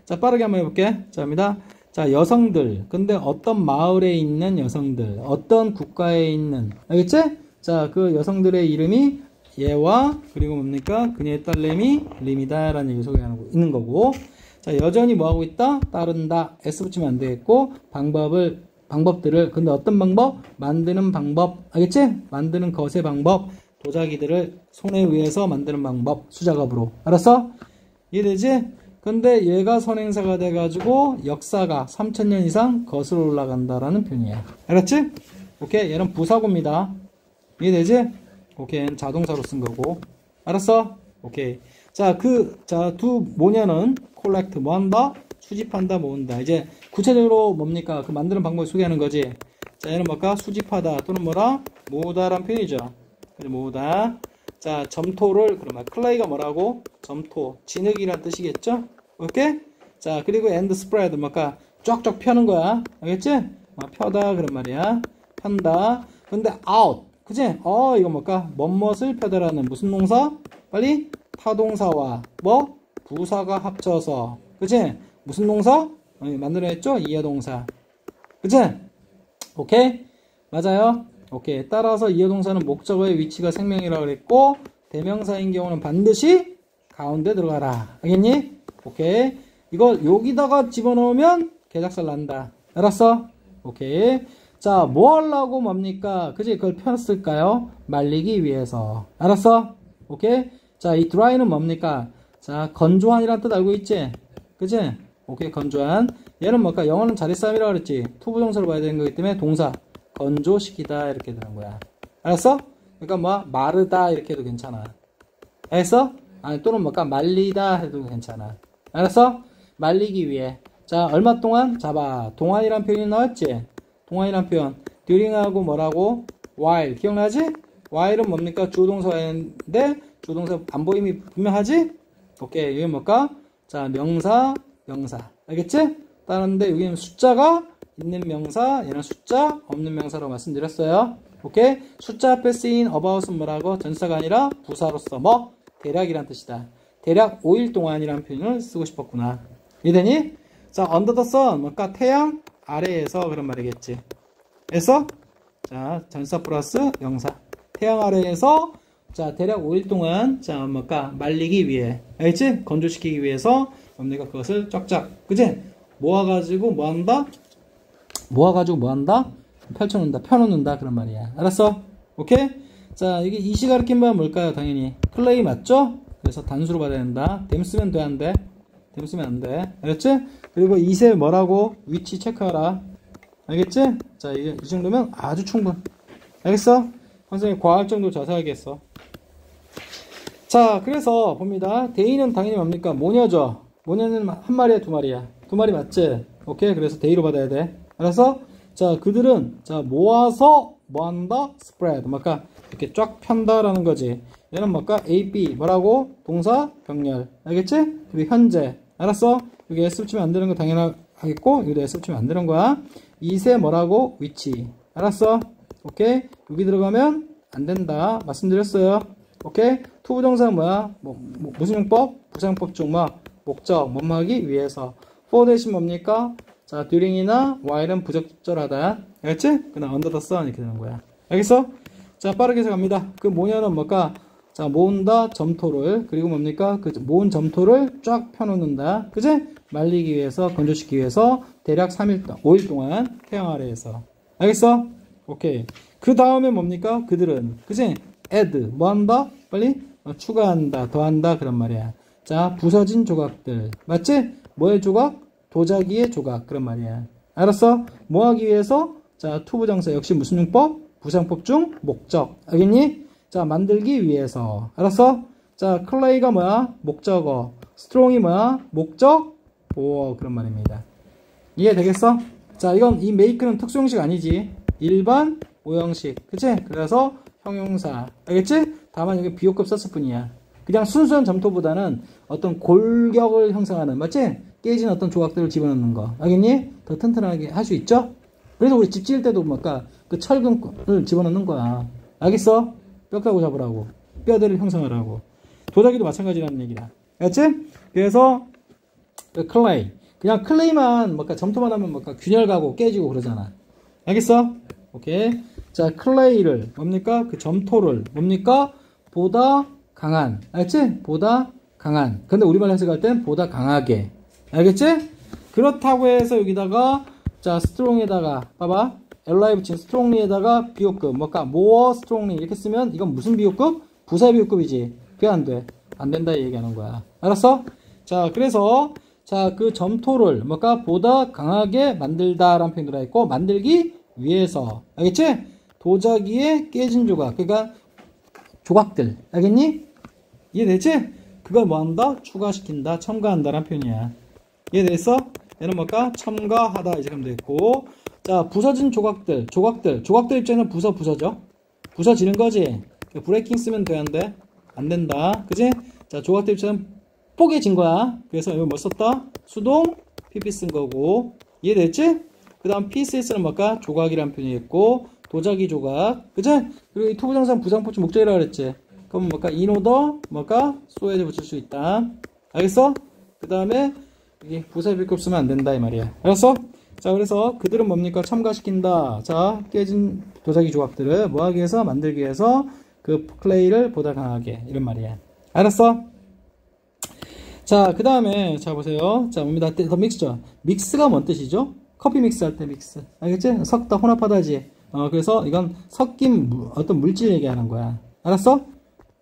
자, 빠르게 한번 해볼게. 자, 입니다. 자, 여성들. 근데 어떤 마을에 있는 여성들. 어떤 국가에 있는. 알겠지? 자, 그 여성들의 이름이 얘와 그리고 뭡니까 그녀의 딸내미 림이다 라는 얘기 소개하고 있는 거고, 자 여전히 뭐하고 있다? 따른다. S 붙이면 안 되겠고, 방법들을, 근데 어떤 방법? 만드는 방법, 알겠지? 만드는 것의 방법, 도자기들을 손에 의해서 만드는 방법, 수작업으로. 알았어? 이해되지? 근데 얘가 선행사가 돼가지고 역사가 3000년 이상 거슬러 올라간다라는 표현이야. 알았지? 오케이, 얘는 부사고입니다. 이해되지? 오케이, 자동사로 쓴 거고. 알았어? 오케이. 자, 두 모녀는 collect, 뭐 한다? 수집한다, 모은다. 이제 구체적으로 뭡니까? 그 만드는 방법을 소개하는 거지. 자, 얘는 뭘까? 수집하다 또는 뭐라? 모으다라는 표현이죠. 그래, 모으다. 자, 점토를, 그러면 클레이가 뭐라고? 점토, 진흙이란 뜻이겠죠? 오케이? 자, 그리고 and spread, 뭘까? 쫙쫙 펴는 거야. 알겠지? 펴다, 그런 말이야. 편다. 근데 out, 그치? 이거 뭘까? 뭐뭇을 펴다라는 무슨 동사? 빨리? 타동사와 뭐? 부사가 합쳐서, 그치? 무슨 동사? 만들어냈죠? 이해동사. 그치? 오케이? 맞아요? 오케이. 따라서 이해동사는 목적어의 위치가 생명이라고 그랬고, 대명사인 경우는 반드시 가운데 들어가라. 알겠니? 오케이. 이걸 여기다가 집어넣으면 개작살 난다. 알았어? 오케이. 자, 뭐 하려고 뭡니까? 그치? 그걸 폈을까요? 말리기 위해서. 알았어? 오케이. 자, 이 dry는 뭡니까? 자, 건조한이란 뜻 알고 있지? 그치? 오케이, 건조한. 얘는 뭘까? 영어는 자리싸움이라고 그랬지? 투부정사로 봐야 되는 거기 때문에 동사. 건조시키다 이렇게 되는 거야. 알았어? 그러니까 뭐 마르다 이렇게 해도 괜찮아. 알았어? 아니 또는 뭐까 말리다 해도 괜찮아. 알았어? 말리기 위해. 자, 얼마 동안? 잡아. 동안이란 표현이 나왔지? 동안이란 표현. during하고 뭐라고? while. 기억나지? while은 뭡니까? 주동사인데 주동사 안 보임이 분명하지? 오케이. 이게 뭘까? 자, 명사. 알겠지? 따르는데 여기는 숫자가 있는 명사, 얘는 숫자 없는 명사라고 말씀드렸어요. 오케이? 숫자 앞에 쓰인 about은 뭐라고? 전사가 아니라 부사로서 뭐? 대략이란 뜻이다. 대략 5일 동안이라는 표현을 쓰고 싶었구나. 이해되니? 자, under the sun, 뭔가 태양 아래에서 그런 말이겠지. 그래서 자, 전사 플러스 명사. 태양 아래에서 자, 대략 5일 동안 자, 뭔가 말리기 위해, 알겠지? 건조시키기 위해서 뭡니까? 그것을 쫙쫙, 그지? 모아가지고 뭐 한다? 펼쳐놓는다, 펴놓는다, 그런 말이야. 알았어? 오케이? 자, 이게 이시 가리킨 바는 뭘까요? 당연히. 클레이 맞죠? 그래서 단수로 받아야 된다. 댐 쓰면 돼, 안 돼? 댐 쓰면 안 돼. 알겠지? 그리고 이세 뭐라고? 위치 체크하라. 알겠지? 자, 이 정도면 아주 충분. 알겠어? 선생님 과할 정도로 자세하게 했어. 자, 그래서 봅니다. 데이는 당연히 뭡니까? 모녀죠. 모녀는 한 마리야, 두 마리야? 두 마리 맞지? 오케이? 그래서 데이로 받아야 돼. 알았어? 자, 그들은 자 모아서 뭐한다? spread. 뭐까 이렇게 쫙 편다라는 거지. 얘는 뭐까? A, B 뭐라고? 동사 병렬. 알겠지? 그리고 현재. 알았어? 여기 S 붙이면 안 되는 거 당연하겠고, 여기도 S 붙이면 안 되는 거야. 이세 뭐라고? 위치. 알았어? 오케이? 여기 들어가면 안 된다. 말씀드렸어요. 오케이? 투부정사는 뭐야? 무슨 용법? 부사용법 중 뭐? 목적, 뭐뭐하기 위해서. for 대신 뭡니까? 자, during이나 while은 부적절하다. 알겠지? 그다음 under the sun 이렇게 되는 거야. 알겠어? 자, 빠르게 해서 갑니다. 그 모녀는 뭘까? 자, 모은다 점토를, 그리고 뭡니까? 그 모은 점토를 쫙 펴놓는다. 그지? 말리기 위해서, 건조시키기 위해서 대략 5일 동안 태양 아래에서. 알겠어? 오케이. 그 다음에 뭡니까? 그들은. 그지? add. 뭐 한다? 빨리? 추가한다, 더한다. 그런 말이야. 자, 부서진 조각들. 맞지? 뭐의 조각? 도자기의 조각. 그런 말이야. 알았어? 뭐 하기 위해서? 자, 투부정사 역시 무슨 용법? 부사용법 중 목적. 알겠니? 자, 만들기 위해서. 알았어? 자, 클레이가 뭐야? 목적어. 스트롱이 뭐야? 목적? 보어. 그런 말입니다. 이해되겠어? 자, 이건 이 make는 특수형식 아니지. 일반 오형식. 그치? 그래서 형용사. 알겠지? 다만 여기 비호급 썼을 뿐이야. 그냥 순수한 점토보다는 어떤 골격을 형성하는, 맞지? 깨진 어떤 조각들을 집어넣는 거. 알겠니? 더 튼튼하게 할 수 있죠? 그래서 우리 집 지을 때도 뭔가 그 철근을 집어넣는 거야. 알겠어? 뼈가고 잡으라고. 뼈대를 형성하라고. 도자기도 마찬가지라는 얘기다. 알겠지? 그래서 클레이. 그냥 클레이만 뭔가 점토만 하면 뭔가 균열 가고 깨지고 그러잖아. 알겠어? 오케이. 자, 클레이를 뭡니까? 그 점토를 뭡니까? 보다 강한. 알겠지? 보다 강한. 근데 우리말로 해석할 땐 보다 강하게. 알겠지? 그렇다고 해서 여기다가 자 strong에다가 봐봐. li 붙인 strongly에다가 비호급 뭐까 more strongly 이렇게 쓰면 이건 무슨 비호급? 부사 비호급이지. 그게 안 돼. 안 된다 얘기하는 거야. 알았어? 자 그래서 자 그 점토를 뭐까 보다 강하게 만들다라는 표현 들어있고 만들기 위해서. 알겠지? 도자기에 깨진 조각. 그러니까 조각들. 알겠니? 이해되지? 그걸 뭐한다? 추가시킨다, 첨가한다라는 표현이야. 이해됐어? 얘는 뭘까? 첨가하다 이제 하면 되겠고. 자, 부서진 조각들. 조각들 입장에는 부서져. 부서지는 거지. 브레이킹 쓰면 돼, 안 돼? 안 된다. 그지? 자, 조각들 입장에는 뽀개진 거야. 그래서 이거 뭐 썼다? 수동, PP 쓴 거고. 이해됐지? 그 다음 PCS는 뭘까? 조각이라는 표현이겠고. 도자기 조각. 그지? 그리고 이 투부정사 부정포치 목적이라고 그랬지? 그럼 뭘까? 인오더, 뭘까? 소에도 붙일 수 있다. 알겠어? 그 다음에, 이게 부사 비급 쓰면 안 된다, 이 말이야. 알았어? 자, 그래서 그들은 뭡니까? 첨가시킨다. 자, 깨진 도자기 조각들을 뭐 하기 위해서? 만들기 위해서 그 클레이를 보다 강하게. 이런 말이야. 알았어? 자, 그 다음에, 자, 보세요. 자, 뭡니다. 더 믹스죠. 믹스가 뭔 뜻이죠? 커피 믹스 할 때 믹스. 알겠지? 섞다, 혼합하다지. 그래서 이건 섞인 어떤 물질 얘기하는 거야. 알았어?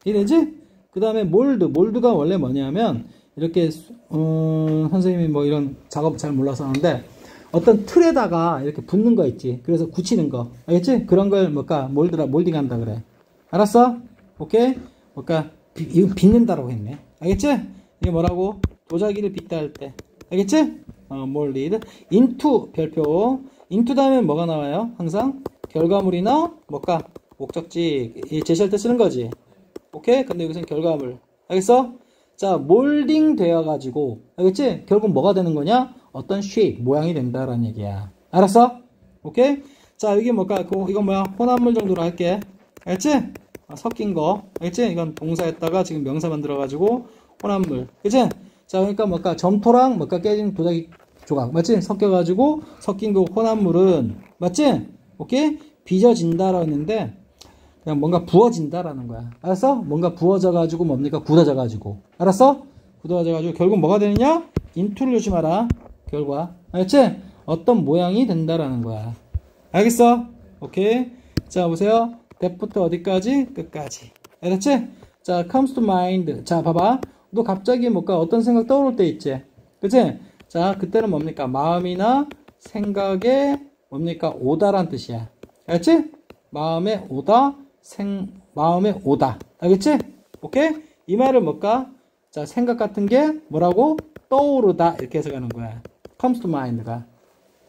이해되지? 그 다음에 몰드가 원래 뭐냐면 이렇게 선생님이 뭐 이런 작업 잘 몰라서 하는데 어떤 틀에다가 이렇게 붙는 거 있지. 그래서 굳히는 거. 알겠지? 그런 걸 뭘까? 몰딩 한다 그래. 알았어? 오케이? 뭘까? 이거 빚는다라고 했네. 알겠지? 이게 뭐라고? 도자기를 빚다 할 때. 알겠지? 몰리드. 인투 별표. 인투 다음에 뭐가 나와요? 항상 결과물이나 뭘까? 목적지 제시할 때 쓰는 거지. 오케이? 근데 여기서는 결과물. 알겠어? 자, 몰딩 되어가지고, 알겠지? 결국 뭐가 되는 거냐? 어떤 shape, 모양이 된다라는 얘기야. 알았어? 오케이? 자, 여기 뭘까? 이건 뭐야? 혼합물 정도로 할게. 알겠지? 섞인 거. 알겠지? 이건 동사했다가 지금 명사 만들어가지고, 혼합물. 그치? 자, 그러니까 뭘까? 점토랑 뭘까? 깨진 도자기 조각. 맞지? 섞여가지고, 섞인 그 혼합물은, 맞지? 오케이? 빚어진다라고 했는데, 그냥 뭔가 부어진다라는 거야. 알았어? 뭔가 부어져가지고 뭡니까? 굳어져가지고. 알았어? 굳어져가지고 결국 뭐가 되느냐? 인투를 조심하라. 결과. 알겠지? 어떤 모양이 된다라는 거야. 알겠어? 오케이. 자, 보세요. that부터 어디까지? 끝까지. 알았지? 자, comes to mind. 자, 봐봐. 너 갑자기 뭔가 어떤 생각 떠오를 때 있지? 그치? 자, 그때는 뭡니까? 마음이나 생각에 뭡니까? 오다란 뜻이야. 알겠지? 마음에 오다. 마음에 오다. 알겠지? 오케이? 이 말은 뭘까? 자, 생각 같은 게 뭐라고? 떠오르다. 이렇게 해석하는 거야. comes to mind가.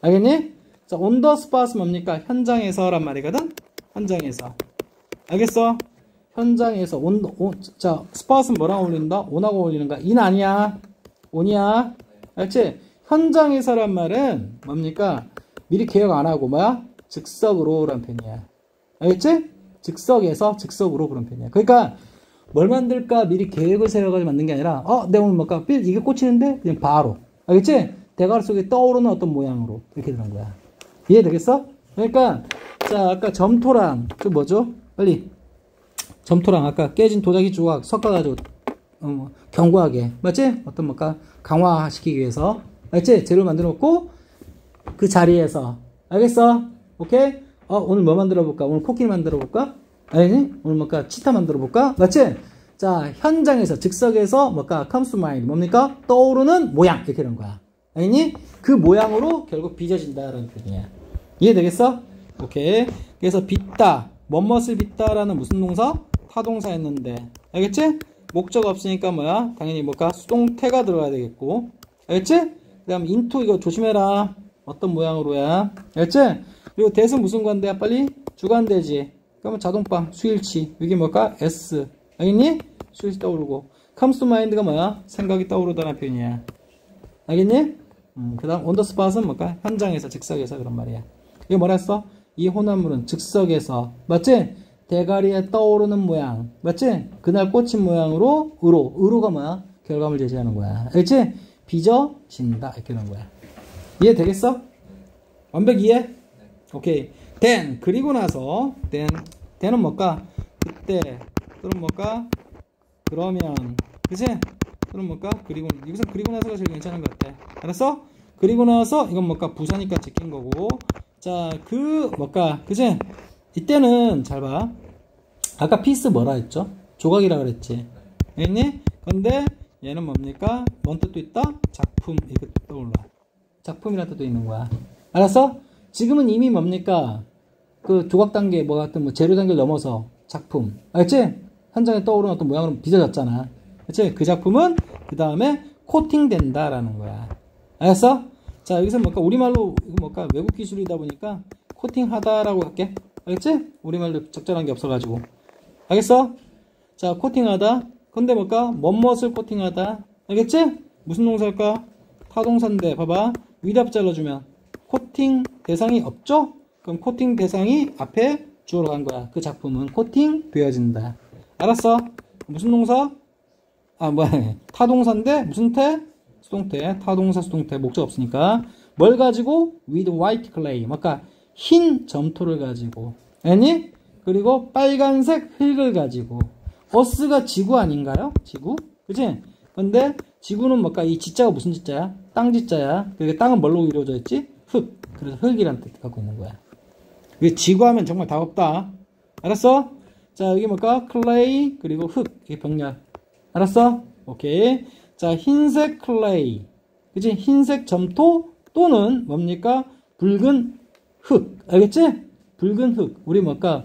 알겠니? 자, on the spot 뭡니까? 현장에서란 말이거든? 현장에서. 알겠어? 현장에서. 자, spot은 뭐랑 어울린다? on하고 어울리는가? in 아니야. on이야. 알겠지? 현장에서란 말은 뭡니까? 미리 계획 안 하고 뭐야? 즉석으로 라는 표현이야. 알겠지? 즉석으로 그런 표현이야. 그러니까 뭘 만들까 미리 계획을 세워가지고 만든 게 아니라 내가 오늘 뭘까? 이게 꽂히는데 그냥 바로. 알겠지? 대가리 속에 떠오르는 어떤 모양으로 이렇게 되는 거야. 이해되겠어? 그러니까 자 아까 점토랑 그 뭐죠? 빨리 점토랑 아까 깨진 도자기 조각 섞어가지고 견고하게 맞지? 어떤 뭘까? 강화시키기 위해서 알겠지? 재료를 만들어 놓고 그 자리에서 알겠어? 오케이? 오늘 뭐 만들어 볼까? 오늘 코끼리 만들어 볼까? 알겠니? 오늘 뭘까? 치타 만들어 볼까? 맞지? 자, 현장에서, 즉석에서 뭘까? comes to mind. 뭡니까? 떠오르는 모양. 이렇게 되는 거야. 알겠니? 그 모양으로 결국 빚어진다라는 표현이야. 이해되겠어? 오케이. 그래서 빚다. 뭐뭇을 빚다라는 무슨 동사? 타동사였는데. 알겠지? 목적 없으니까 뭐야? 당연히 뭘까? 수동태가 들어가야 되겠고. 알겠지? 그 다음 into 이거 조심해라. 어떤 모양으로야? 알겠지? 그리고 대은 무슨 관대야? 빨리 주관대지. 그러면 자동빵, 수일치. 이게 뭘까? S. 알겠니? 수일치 떠오르고. comes to mind가 뭐야? 생각이 떠오르다는 표현이야. 알겠니? 그 다음 on the spot은 뭘까? 현장에서, 즉석에서 그런 말이야. 이거 뭐라 했어? 이 혼합물은 즉석에서. 맞지? 대가리에 떠오르는 모양. 맞지? 그날 꽂힌 모양으로 의로가 뭐야? 결과물 제시하는 거야. 알겠지? 빚어진다. 이렇게 하는 거야. 이해되겠어? 완벽 이해? 오케이. then 그리고 나서 then은 뭘까? 그때 또는 뭘까? 그러면. 그치? 또는 뭘까? 그리고, 여기서 그리고 나서가 제일 괜찮은 것 같아. 알았어? 그리고 나서, 이건 뭘까? 부사니까 제낀 거고. 자, 뭘까? 그치? 이때는, 잘 봐. 아까 피스 뭐라 했죠? 조각이라 그랬지. 알겠니? 근데, 얘는 뭡니까? 뭔 뜻도 있다? 작품. 이거 떠올라. 작품이라는 뜻도 있는 거야. 알았어? 지금은 이미 뭡니까? 그 조각 단계, 뭐 같은, 뭐 재료 단계를 넘어서 작품. 알겠지? 현장에 떠오르는 어떤 모양으로 빚어졌잖아. 그치? 그 작품은 그 다음에 코팅된다라는 거야. 알았어? 자, 여기서 뭘까? 우리말로, 이거 뭘까? 외국 기술이다 보니까 코팅하다라고 할게. 알겠지? 우리말로 적절한 게 없어가지고. 알겠어? 자, 코팅하다. 근데 뭘까? 뭐뭇을 코팅하다. 알겠지? 무슨 동사일까? 타동사인데, 봐봐. 위답 잘라주면 코팅 대상이 없죠? 그럼 코팅 대상이 앞에 주어로 간 거야. 그 작품은 코팅 되어진다. 알았어? 무슨 동사? 타동사인데 무슨 태? 수동태. 타동사 수동태. 목적 없으니까. 뭘 가지고? with white clay. 뭔가 흰 점토를 가지고. 아니? 그리고 빨간색 흙을 가지고. 어스가 지구 아닌가요? 지구? 그치? 근데 지구는 뭘까? 이 지자가 무슨 지자야? 땅 지자야. 그리고 땅은 뭘로 이루어져 있지? 흙. 그래서 흙이란 뜻 갖고 있는 거야. 이게 지구 하면 정말 다 없다. 알았어? 자, 여기 뭘까? 클레이, 그리고 흙. 이게 병렬. 알았어? 오케이. 자, 흰색 클레이. 그치? 흰색 점토 또는 뭡니까? 붉은 흙. 알겠지? 붉은 흙. 우리 뭘까?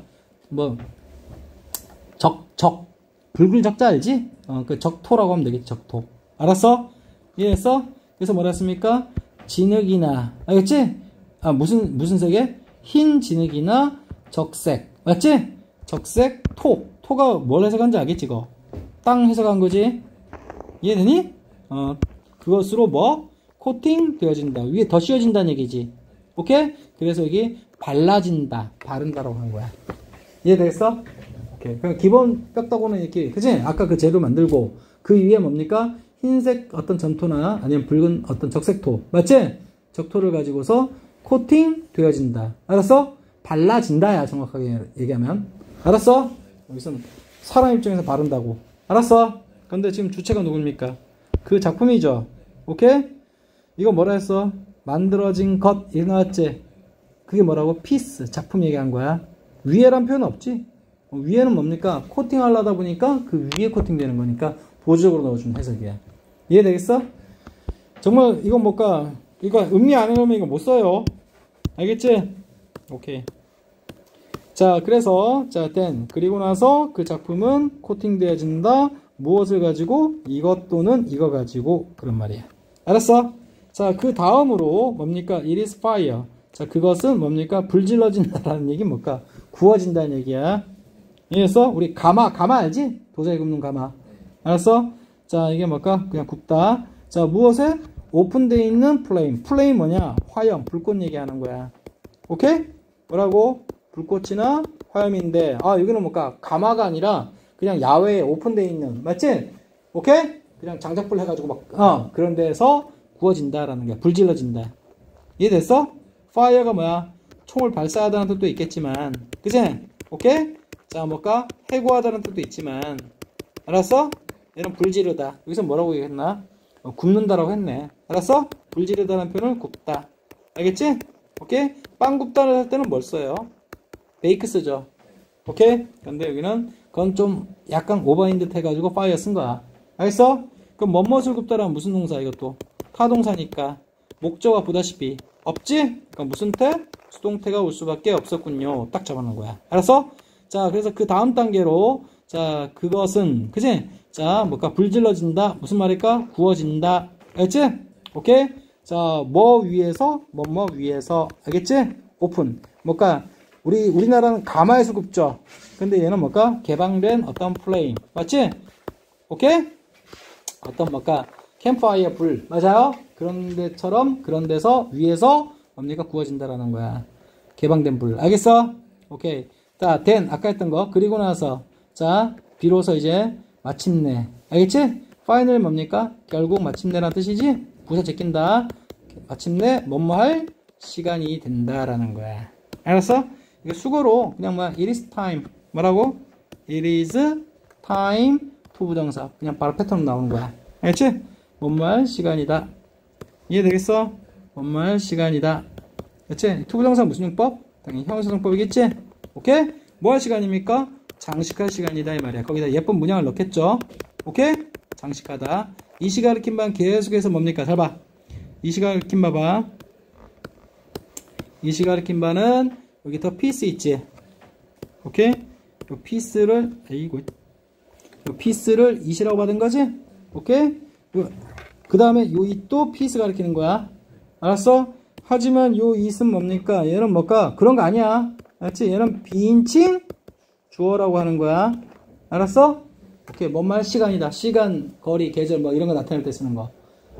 붉은 적자 알지? 그 적토라고 하면 되겠지, 적토. 알았어? 이해했어? 그래서 뭐라 했습니까? 진흙이나, 알겠지? 무슨 색에? 흰 진흙이나 적색. 맞지? 적색, 토가 뭘 해석한지 알겠지, 이거? 땅 해석한 거지? 이해되니? 그것으로 코팅 되어진다. 위에 더 씌워진다는 얘기지. 오케이? 그래서 여기 발라진다. 바른다라고 한 거야. 이해되겠어? 오케이. 그럼 기본 뼈다고는 이렇게, 그치? 아까 그 재료 만들고, 그 위에 뭡니까? 흰색 어떤 점토나 아니면 붉은 어떤 적색토. 맞지? 적토를 가지고서 코팅 되어진다. 알았어? 발라진다야, 정확하게 얘기하면. 알았어? 여기서는 사람 입장에서 바른다고. 알았어? 근데 지금 주체가 누굽니까? 그 작품이죠. 오케이? 이거 뭐라 했어? 만들어진 것, 이거 나왔지? 그게 뭐라고? 피스, 작품 얘기한 거야. 위에란 표현 없지? 위에는 뭡니까? 코팅 하려다 보니까 그 위에 코팅 되는 거니까 보조적으로 넣어준 해석이야. 이해되겠어? 정말 이건 뭘까? 이거 음미 안 해놓으면 이거 못 써요. 알겠지? 오케이. 자, 그래서 then 그리고 나서 그 작품은 코팅되어진다. 무엇을 가지고? 이것 또는 이거 가지고. 그런 말이야. 알았어? 자, 그 다음으로 뭡니까? It is fire. 자, 그것은 뭡니까? 불질러진다라는 얘기 뭘까? 구워진다는 얘기야. 이해했어? 우리 가마 알지? 도자기 굽는 가마. 알았어? 자, 이게 뭘까? 그냥 굽다. 자, 무엇에? 오픈되어 있는 플레임. 플레임 뭐냐? 화염, 불꽃 얘기하는 거야. 오케이? 뭐라고? 불꽃이나 화염인데, 여기는 뭘까? 가마가 아니라 그냥 야외에 오픈되어 있는, 맞지? 오케이? 그냥 장작불 해가지고 그런 데서 구워진다라는 거야. 불질러진다. 이해됐어? fire가 뭐야? 총을 발사하다는 뜻도 있겠지만, 그치? 오케이? 자, 뭘까? 해고하다는 뜻도 있지만, 알았어? 얘는 불지르다. 여기서 뭐라고 얘기했나? 굽는다라고 했네. 알았어? 불지르다는 표현을 굽다. 알겠지? 오케이? 빵 굽다를 할 때는 뭘 써요? 베이크 쓰죠. 오케이? 근데 여기는 그건 좀 약간 오버인 듯 해가지고 fire 쓴 거야. 알겠어? 그럼 뭐뭇을 굽다라는 무슨 동사 이것도? 타동사니까 목적어 보다시피 없지? 그러니까 무슨 태? 수동태가 올 수밖에 없었군요. 딱 잡아놓은 거야. 알았어? 자, 그래서 그 다음 단계로 자, 그것은 그치? 자, 뭘까? 불질러진다. 무슨 말일까? 구워진다. 알겠지? 오케이? 자, 뭐 위에서? 뭐 위에서. 알겠지? 오픈. 뭘까? 우리나라는 가마에서 굽죠. 근데 얘는 뭘까? 개방된 어떤 플레임. 맞지? 오케이? 어떤 뭘까? 캠프파이어 불. 맞아요? 그런 데처럼 그런 데서 위에서 뭡니까? 구워진다라는 거야. 개방된 불. 알겠어? 오케이. 자, then 아까 했던 거. 그리고 나서 자, 비로소 이제 마침내. 알겠지? final 뭡니까? 결국 마침내라는 뜻이지? 부사 제낀다. 마침내 뭐뭐 할 시간이 된다라는 거야. 알았어? 이거 수고로 그냥 it is time. 뭐라고? It is time to 부정사. 그냥 바로 패턴 나오는 거야. 알겠지? 뭐뭐할 시간이다. 이해되겠어? 뭐뭐할 시간이다. 그치? to 부정사 무슨 용법? 당연히 형용사정법이겠지? 오케이? 뭐 할 시간입니까? 장식할 시간이다 이 말이야. 거기다 예쁜 문양을 넣겠죠? 오케이? 장식하다. 이 시가 가리킨 바는 계속해서 뭡니까? 잘 봐. 이 시가 가리킨 봐봐. 이 시가 가리킨 바는 여기 더 피스 있지? 오케이? 요 피스를 아이고 요 피스를 이시라고 받은 거지? 오케이? 그 다음에 요 이 또 피스 가리키는 거야. 알았어? 하지만 요 이은 뭡니까? 얘는 뭘까? 그런 거 아니야. 알았지? 얘는 비인칭 주어라고 하는 거야. 알았어? 오케이. 뭔 말 시간이다. 시간, 거리, 계절 뭐 이런 거 나타낼 때 쓰는 거.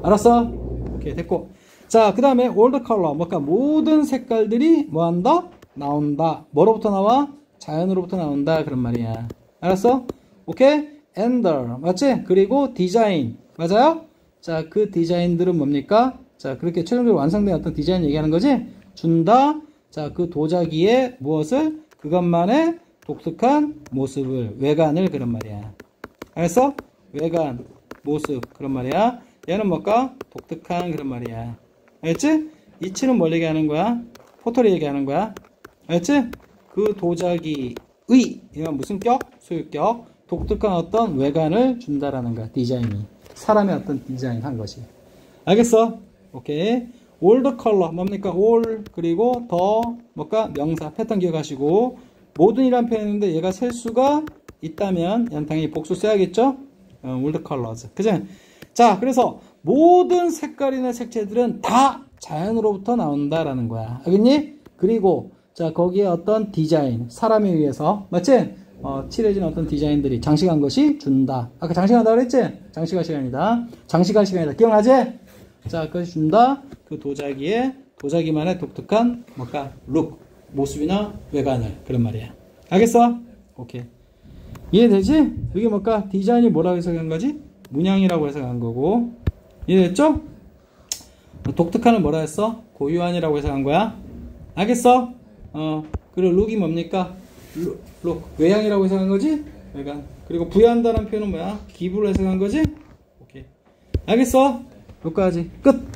알았어? 오케이. 됐고. 자, 그 다음에 all the color. 뭘까? 모든 색깔들이 뭐 한다? 나온다. 뭐로부터 나와? 자연으로부터 나온다. 그런 말이야. 알았어? 오케이? and 맞지? 그리고 디자인. 맞아요? 자, 그 디자인들은 뭡니까? 자, 그렇게 최종적으로 완성된 어떤 디자인 얘기하는 거지? 준다. 자, 그 도자기의 무엇을? 그것만의 독특한 모습을, 외관을 그런 말이야. 알았어? 외관, 모습 그런 말이야. 얘는 뭘까? 독특한 그런 말이야. 알겠지? 이치는 뭘 얘기하는 거야? 포토를 얘기하는 거야. 알겠지? 그 도자기의 이건 무슨 격? 소유격. 독특한 어떤 외관을 준다라는 거야. 디자인이. 사람의 어떤 디자인 한 것이. 알겠어? 오케이. all the color 뭡니까? all 그리고 더 뭘까? 명사 패턴 기억하시고 모든이란 표현인데 얘가 셀 수가 있다면 얘는 당연히 복수 써야겠죠? all the colors. 그죠? 자, 그래서 모든 색깔이나 색채들은 다 자연으로부터 나온다라는 거야. 알겠니? 그리고 자, 거기에 어떤 디자인 사람에 의해서 맞지? 칠해진 어떤 디자인들이 장식한 것이 준다. 아까 장식한다고 그랬지? 장식할 시간이다. 장식할 시간이다. 기억나지? 자, 그것이 준다. 그 도자기만의 독특한 뭘까? 룩, 모습이나 외관을 그런 말이야. 알겠어? 오케이. 이해되지? 이게 뭘까? 디자인이 뭐라고 해석한 거지? 문양이라고 해석한 거고. 이해됐죠? 독특한은 뭐라 했어? 고유한이라고 해석한 거야. 알겠어? 그리고 룩이 뭡니까? 룩, 외향이라고 해석한 거지? 외관. 그리고 부여한다는 표현은 뭐야? 기부로 해석한 거지? 오케이. 알겠어? 여기까지 끝.